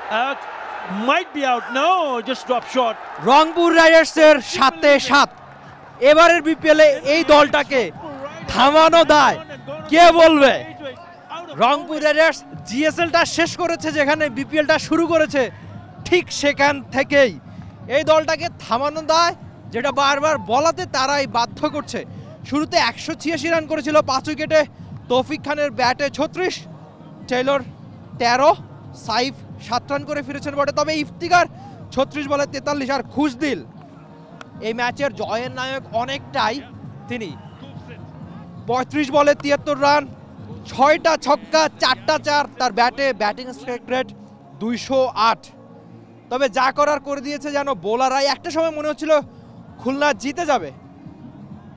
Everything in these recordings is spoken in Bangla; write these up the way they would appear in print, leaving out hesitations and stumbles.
Might be out. No, just drop short. Rangpur রাইডার্সের 7-7 এবারের বিপিএলে এই দলটাকে থামানো দায় কে বলবে? রংপুর রাইডার্স জিএসএলটা শেষ করেছে যেখানে বিপিএলটা শুরু করেছে ঠিক সেখান থেকেই এই দলটাকে থামানো দায় যেটা বারবার বলাতে তারাই বাধ্য করছে। শুরুতে 186 রান করেছিল 5 উইকেটে, তৌফিক খানের ব্যাটে 36, টেইলর 13, সাইফ 7 রান করে ফিরেছেন বটে, তবে ইফতিকার 36 বলে 43 আর খুশদিল এই ম্যাচের জয়ের নায়ক অনেকটাই তিনি। 35 বলে 73 রান, 6টা ছক্কা 4টা 4, তার ব্যাটে ব্যাটিং স্ট্রাইক রেট 208। তবে যা করার করে দিয়েছে যেন বোলাররাই। একটা সময় মনে হচ্ছিল খুলনা জিতে যাবে,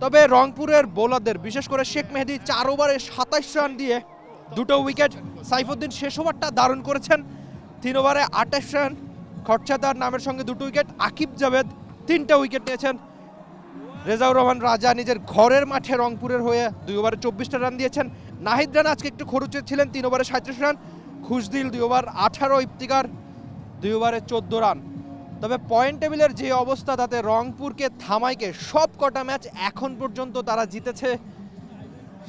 তবে রংপুরের বোলারদের বিশেষ করে শেখ মেহেদী 4 ওভারে 27 রান দিয়ে 2টো উইকেট, সাইফুদ্দিন শেষ ওভারটা দারুণ করেছেন 3 ওভারে 28 রান, খরচাদার নামের সঙ্গে 2টো উইকেট, আকিব জাভেদ 3টা উইকেট নিয়েছেন, রেজাউর রহমান রাজা নিজের ঘরের মাঠে রংপুরের হয়ে 2 ওভারে 24টা রান দিয়েছেন, নাহিদ রানা আজকে একটু খরচে ছিলেন 3 ওভারে 37 রান, খুশদিল 2 ওভার 18, ইফতিকার 2 ওভারে 14 রান। তবে পয়েন্ট টেবিলের যে অবস্থা তাতে রংপুরকে থামাইকে সব কটা ম্যাচ এখন পর্যন্ত তারা জিতেছে,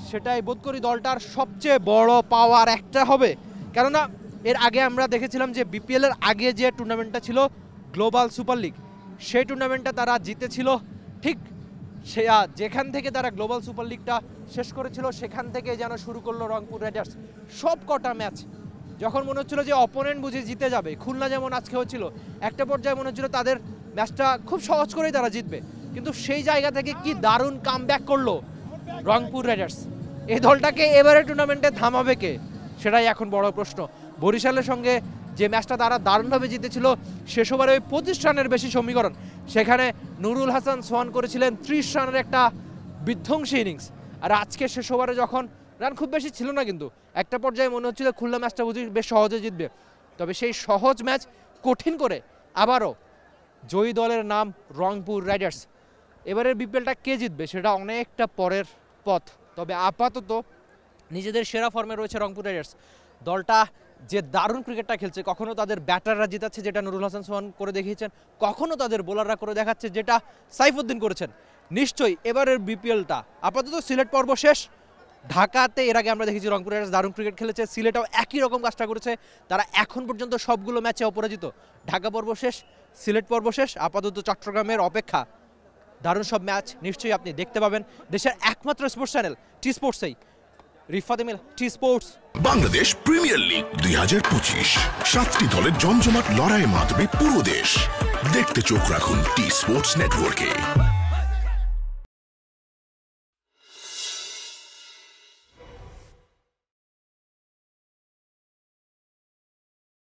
সেটাই বোধ করি দলটার সবচেয়ে বড় পাওয়ার একটা হবে। কেননা এর আগে আমরা দেখেছিলাম যে বিপিএলের আগে যে টুর্নামেন্টটা ছিল গ্লোবাল সুপার লিগ, সেই টুর্নামেন্টটা তারা জিতেছিল ঠিক সে যেখান থেকে তারা গ্লোবাল সুপার লিগটা শেষ করেছিল সেখান থেকে যেন শুরু করলো রংপুর রাইডার্স সব কটা ম্যাচ। যখন মনে হচ্ছিল যে অপোনেন্ট বুঝে জিতে যাবে, খুলনা যেমন আজকে হচ্ছিল, একটা পর্যায়ে মনে হচ্ছিল তাদের ম্যাচটা খুব সহজ করেই তারা জিতবে, কিন্তু সেই জায়গা থেকে কি দারুণ কামব্যাক করলো রংপুর রাইডার্স। এই দলটাকে এবারে টুর্নামেন্টে থামাবে কে, সেটাই এখন বড় প্রশ্ন। বরিশালের সঙ্গে যে ম্যাচটা তারা দারুণভাবে জিতেছিল, শেষ ওভারে 25 রানের বেশি সমীকরণ, সেখানে নুরুল হাসান সোহান করেছিলেন 30 রানের একটা বিধ্বংসী ইনিংস। আর আজকে শেষ ওভারে যখন রান খুব বেশি ছিল না, কিন্তু একটা পর্যায়ে মনে হচ্ছিল খুলনা ম্যাচটা বুঝি বেশ সহজে জিতবে, তবে সেই সহজ ম্যাচ কঠিন করে আবারও জয়ী দলের নাম রংপুর রাইডার্স। এবারের বিপিএলটা কে জিতবে সেটা অনেকটা পরের পথ, তবে আপাতত নিজেদের সেরা ফর্মে রয়েছে রংপুর রাইডার্স। দলটা যে দারুণ ক্রিকেটটা খেলছে, কখনো তাদের ব্যাটাররা জিতাচ্ছে যেটা নুরুল হাসান সোহান করে দেখিয়েছেন, কখনো তাদের বোলাররা করে দেখাচ্ছে যেটা সাইফুদ্দিন করেছেন। নিশ্চয়ই এবারের বিপিএলটা আপাতত সিলেট পর্ব শেষ। ঢাকাতে এর আগে আমরা দেখেছি রংপুর রাইডার্স দারুণ ক্রিকেট খেলেছে, সিলেটেও একই রকম কাজটা করেছে, তারা এখন পর্যন্ত সবগুলো ম্যাচে অপরাজিত। ঢাকা পর্ব শেষ, সিলেট পর্ব শেষ, আপাতত চট্টগ্রামের অপেক্ষা দারুণ সব ম্যাচ নিশ্চয়ই আপনি দেখতে পাবেন দেশের একমাত্র স্পোর্টস চ্যানেল টি স্পোর্টসেই। Rifat Emil, T Sports. Bangladesh premier league 2025, 7টি দলের জমজমাট লড়াইয়ের মাধ্যমে পুরো দেশ দেখতে চোখ রাখুন টি স্পোর্টস নেটওয়ার্কে।